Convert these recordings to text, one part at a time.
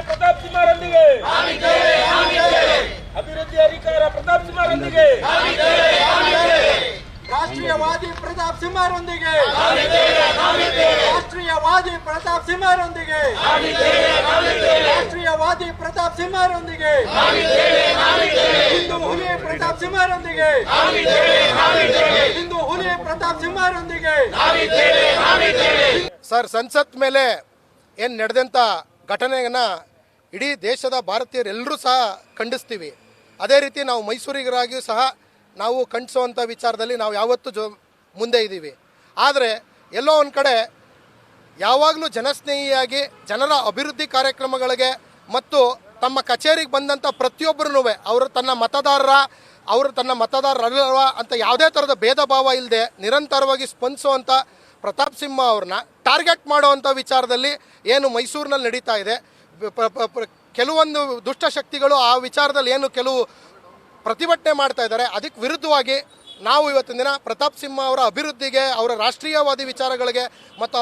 ಪ್ರತಾಪ್ ಸಿಂಹರೊಂದಿಗೆ ಅಭಿವೃದ್ಧಿ ಅಧಿಕಾರ ಪ್ರತಾಪ್ ಸಿಂಹರೊಂದಿಗೆ ರಾಷ್ಟ್ರೀಯವಾದಿ ಪ್ರತಾಪ್ ಸಿಂಹರೊಂದಿಗೆ ರಾಷ್ಟ್ರೀಯವಾದಿ ಪ್ರತಾಪ್ ಸಿಂಹರೊಂದಿಗೆ ರಾಷ್ಟ್ರೀಯವಾದಿ ಪ್ರತಾಪ್ ಸಿಂಹರೊಂದಿಗೆ ಹಿಂದೂ ಹುಲಿ ಪ್ರತಾಪ್ ಸಿಂಹರೊಂದಿಗೆ ಹಿಂದೂ ಹುಲಿ ಪ್ರತಾಪ್ ಸಿಂಹರೊಂದಿಗೆ. ಸರ್, ಸಂಸತ್ ಮೇಲೆ ಏನು ನಡೆದಂಥ ಘಟನೆಯನ್ನು ಇಡೀ ದೇಶದ ಭಾರತೀಯರೆಲ್ಲರೂ ಸಹ ಖಂಡಿಸ್ತೀವಿ. ಅದೇ ರೀತಿ ನಾವು ಮೈಸೂರಿಗರಾಗಿಯೂ ಸಹ ನಾವು ಖಂಡಿಸುವಂಥ ವಿಚಾರದಲ್ಲಿ ನಾವು ಯಾವತ್ತೂ ಮುಂದೆ ಇದ್ದೀವಿ. ಆದರೆ ಎಲ್ಲೋ ಒಂದು ಕಡೆ ಯಾವಾಗಲೂ ಜನಸ್ನೇಹಿಯಾಗಿ ಜನರ ಅಭಿವೃದ್ಧಿ ಕಾರ್ಯಕ್ರಮಗಳಿಗೆ ಮತ್ತು ತಮ್ಮ ಕಚೇರಿಗೆ ಬಂದಂಥ ಪ್ರತಿಯೊಬ್ಬರೂ ಅವರು ತನ್ನ ಮತದಾರರಲ್ವ ಅಂತ ಯಾವುದೇ ಥರದ ಭೇದ ಭಾವ ಇಲ್ಲದೆ ನಿರಂತರವಾಗಿ ಸ್ಪಂದಿಸುವಂಥ ಪ್ರತಾಪ್ ಸಿಂಹ ಅವ್ರನ್ನ ಟಾರ್ಗೆಟ್ ಮಾಡುವಂಥ ವಿಚಾರದಲ್ಲಿ ಏನು ಮೈಸೂರಿನಲ್ಲಿ ನಡೀತಾ ಇದೆ, ಕೆಲವೊಂದು ದುಷ್ಟಶಕ್ತಿಗಳು ಆ ವಿಚಾರದಲ್ಲಿ ಏನು ಕೆಲವು ಪ್ರತಿಭಟನೆ ಮಾಡ್ತಾ ಇದ್ದಾರೆ. ಅದಕ್ಕೆ ವಿರುದ್ಧವಾಗಿ ನಾವು ಇವತ್ತಿನ ದಿನ ಪ್ರತಾಪ್ ಸಿಂಹ ಅವರ ಅಭಿವೃದ್ಧಿಗೆ, ಅವರ ರಾಷ್ಟ್ರೀಯವಾದಿ ವಿಚಾರಗಳಿಗೆ ಮತ್ತು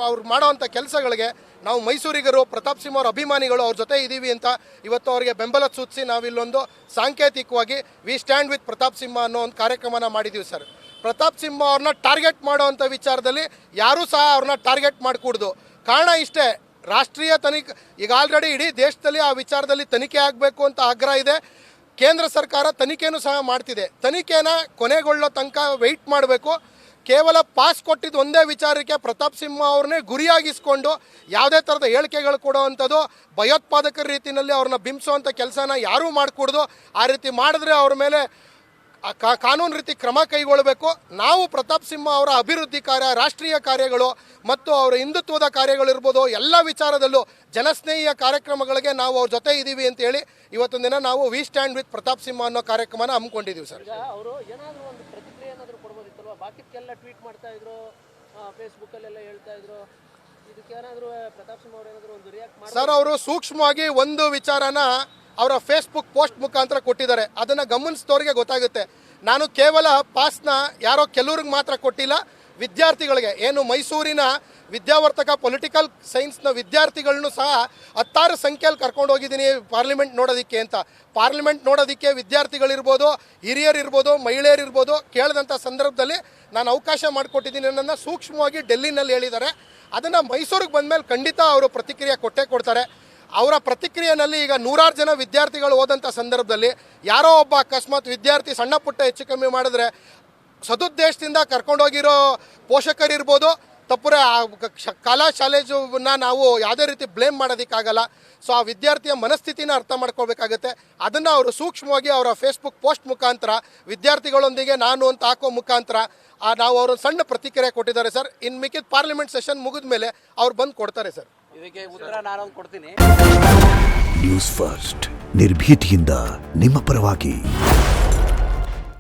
ಅವ್ರು ಮಾಡುವಂಥ ಕೆಲಸಗಳಿಗೆ ನಾವು ಮೈಸೂರಿಗರು, ಪ್ರತಾಪ್ ಸಿಂಹ ಅವರ ಅಭಿಮಾನಿಗಳು ಅವ್ರ ಜೊತೆ ಇದ್ದೀವಿ ಅಂತ ಇವತ್ತು ಅವರಿಗೆ ಬೆಂಬಲ ಸೂಚಿಸಿ ನಾವಿಲ್ಲೊಂದು ಸಾಂಕೇತಿಕವಾಗಿ V stand with Pratap Simha ಅನ್ನೋ ಒಂದು ಕಾರ್ಯಕ್ರಮನ ಮಾಡಿದ್ದೀವಿ ಸರ್. ಪ್ರತಾಪ್ ಸಿಂಹ ಅವ್ರನ್ನ ಟಾರ್ಗೆಟ್ ಮಾಡುವಂಥ ವಿಚಾರದಲ್ಲಿ ಯಾರೂ ಸಹ ಅವ್ರನ್ನ ಟಾರ್ಗೆಟ್ ಮಾಡಿಕೊಡ್ದು. ಕಾರಣ ಇಷ್ಟೇ, ರಾಷ್ಟ್ರೀಯ ತನಿಖೆ ಈಗ ಆಲ್ರೆಡಿ ಇಡೀ ದೇಶದಲ್ಲಿ ಆ ವಿಚಾರದಲ್ಲಿ ತನಿಖೆ ಆಗಬೇಕು ಅಂತ ಆಗ್ರಹ ಇದೆ. ಕೇಂದ್ರ ಸರ್ಕಾರ ತನಿಖೆನೂ ಸಹ ಮಾಡ್ತಿದೆ. ತನಿಖೆನ ಕೊನೆಗೊಳ್ಳೋ ತನಕ ವೆಯ್ಟ್ ಮಾಡಬೇಕು. ಕೇವಲ ಪಾಸ್ ಕೊಟ್ಟಿದ್ದು ಒಂದೇ ವಿಚಾರಕ್ಕೆ ಪ್ರತಾಪ್ ಸಿಂಹ ಅವ್ರನ್ನೇ ಗುರಿಯಾಗಿಸ್ಕೊಂಡು ಯಾವುದೇ ಥರದ ಹೇಳಿಕೆಗಳು ಕೊಡುವಂಥದ್ದು, ಭಯೋತ್ಪಾದಕರ ರೀತಿಯಲ್ಲಿ ಅವ್ರನ್ನ ಬಿಂಬಿಸುವಂಥ ಕೆಲಸನ ಯಾರೂ ಮಾಡಿಕೊಡ್ದು. ಆ ರೀತಿ ಮಾಡಿದ್ರೆ ಅವ್ರ ಮೇಲೆ ಕಾನೂನು ರೀತಿ ಕ್ರಮ ಕೈಗೊಳ್ಳಬೇಕು. ನಾವು ಪ್ರತಾಪ್ ಸಿಂಹ ಅವರ ಅಭಿವೃದ್ಧಿ ಕಾರ್ಯ, ರಾಷ್ಟ್ರೀಯ ಕಾರ್ಯಗಳು ಮತ್ತು ಅವರ ಹಿಂದುತ್ವದ ಕಾರ್ಯಗಳಿರ್ಬೋದು, ಎಲ್ಲ ವಿಚಾರದಲ್ಲೂ ಜನಸ್ನೇಹಿಯ ಕಾರ್ಯಕ್ರಮಗಳಿಗೆ ನಾವು ಅವ್ರ ಜೊತೆ ಇದ್ದೀವಿ ಅಂತ ಹೇಳಿ ಇವತ್ತೊಂದು ದಿನ ನಾವು V stand with Pratap Simha ಅನ್ನೋ ಕಾರ್ಯಕ್ರಮನ ಹಮ್ಮಿಕೊಂಡಿದ್ದೀವಿ ಸರ್. ಅವರು ಏನಾದರೂ ಒಂದು ಪ್ರತಿಕ್ರಿಯೆ ಏನಾದರೂ ಕೊಡ್ಬೋದಿತ್ತಲ್ವ? ಬಾಕಿದಕ್ಕೆಲ್ಲ ಟ್ವೀಟ್ ಮಾಡ್ತಾ ಇದ್ರು, ಫೇಸ್ಬುಕ್ಕಲ್ಲೆಲ್ಲ ಹೇಳ್ತಾ ಇದ್ರು. ಇದಕ್ಕೆ ಏನಾದರೂ ಪ್ರತಾಪ್ ಸಿಂಹ ಅವರು ಏನಾದರೂ ಒಂದು ರಿಯಾಕ್ಟ್ ಮಾಡಿ ಸರ್, ಅವರು ಸೂಕ್ಷ್ಮವಾಗಿ ಒಂದು ವಿಚಾರನ ಅವರ ಫೇಸ್ಬುಕ್ ಪೋಸ್ಟ್ ಮುಖಾಂತರ ಕೊಟ್ಟಿದ್ದಾರೆ. ಅದನ್ನು ಗಮನಿಸಿದವ್ರಿಗೆ ಗೊತ್ತಾಗುತ್ತೆ. ನಾನು ಕೇವಲ ಪಾಸ್ನ ಯಾರೋ ಕೆಲವ್ರಿಗೆ ಮಾತ್ರ ಕೊಟ್ಟಿಲ್ಲ, ವಿದ್ಯಾರ್ಥಿಗಳಿಗೆ, ಏನು ಮೈಸೂರಿನ ವಿದ್ಯಾವರ್ತಕ ಪೊಲಿಟಿಕಲ್ ಸೈನ್ಸ್ನ ವಿದ್ಯಾರ್ಥಿಗಳನ್ನೂ ಸಹ 10 ಸಂಖ್ಯೆಯಲ್ಲಿ ಕರ್ಕೊಂಡು ಹೋಗಿದ್ದೀನಿ ಪಾರ್ಲಿಮೆಂಟ್ ನೋಡೋದಕ್ಕೆ ಅಂತ. ಪಾರ್ಲಿಮೆಂಟ್ ನೋಡೋದಕ್ಕೆ ವಿದ್ಯಾರ್ಥಿಗಳಿರ್ಬೋದು, ಹಿರಿಯರಿರ್ಬೋದು, ಮಹಿಳೆಯರಿರ್ಬೋದು ಕೇಳಿದಂಥ ಸಂದರ್ಭದಲ್ಲಿ ನಾನು ಅವಕಾಶ ಮಾಡಿಕೊಟ್ಟಿದ್ದೀನಿ ಅನ್ನೋದನ್ನ ಸೂಕ್ಷ್ಮವಾಗಿ ಡೆಲ್ಲಿನಲ್ಲಿ ಹೇಳಿದ್ದಾರೆ. ಅದನ್ನು ಮೈಸೂರಿಗೆ ಬಂದಮೇಲೆ ಖಂಡಿತ ಅವರು ಪ್ರತಿಕ್ರಿಯೆ ಕೊಟ್ಟೇ ಕೊಡ್ತಾರೆ. ಅವರ ಪ್ರತಿಕ್ರಿಯೆಯಲ್ಲಿ ಈಗ 100 ಜನ ವಿದ್ಯಾರ್ಥಿಗಳು ಹೋದಂಥ ಸಂದರ್ಭದಲ್ಲಿ ಯಾರೋ ಒಬ್ಬ ಅಕಸ್ಮಾತ್ ವಿದ್ಯಾರ್ಥಿ ಸಣ್ಣ ಪುಟ್ಟ ಹೆಚ್ಚು ಕಮ್ಮಿ ಮಾಡಿದ್ರೆ ಸದುದ್ದೇಶದಿಂದ ಕರ್ಕೊಂಡೋಗಿರೋ ಪೋಷಕರಿರ್ಬೋದು, ತಪ್ಪುರೆ ಕಲಾ ಶಾಲೇಜನ್ನ ನಾವು ಯಾವುದೇ ರೀತಿ ಬ್ಲೇಮ್ ಮಾಡೋದಕ್ಕಾಗಲ್ಲ. ಸೊ ಆ ವಿದ್ಯಾರ್ಥಿಯ ಮನಸ್ಥಿತಿನ ಅರ್ಥ ಮಾಡ್ಕೋಬೇಕಾಗುತ್ತೆ. ಅದನ್ನು ಅವರು ಸೂಕ್ಷ್ಮವಾಗಿ ಅವರ ಫೇಸ್ಬುಕ್ ಪೋಸ್ಟ್ ಮುಖಾಂತರ ವಿದ್ಯಾರ್ಥಿಗಳೊಂದಿಗೆ ನಾನು ಅಂತ ಹಾಕೋ ಮುಖಾಂತರ ನಾವು ಅವರು ಸಣ್ಣ ಪ್ರತಿಕ್ರಿಯೆ ಕೊಟ್ಟಿದ್ದಾರೆ ಸರ್. ಇನ್ನು ಮಿಕ್ಕಿದ ಪಾರ್ಲಿಮೆಂಟ್ ಸೆಷನ್ ಮುಗಿದ ಮೇಲೆ ಅವ್ರು ಬಂದು ಕೊಡ್ತಾರೆ ಸರ್. ಇದಕ್ಕೆ ಉತ್ತರ ನಾನು ಕೊಡ್ತೀನಿ. ನ್ಯೂಸ್ ಫಸ್ಟ್, ನಿರ್ಭೀತಿಯಿಂದ ನಿಮ್ಮ ಪರವಾಗಿ.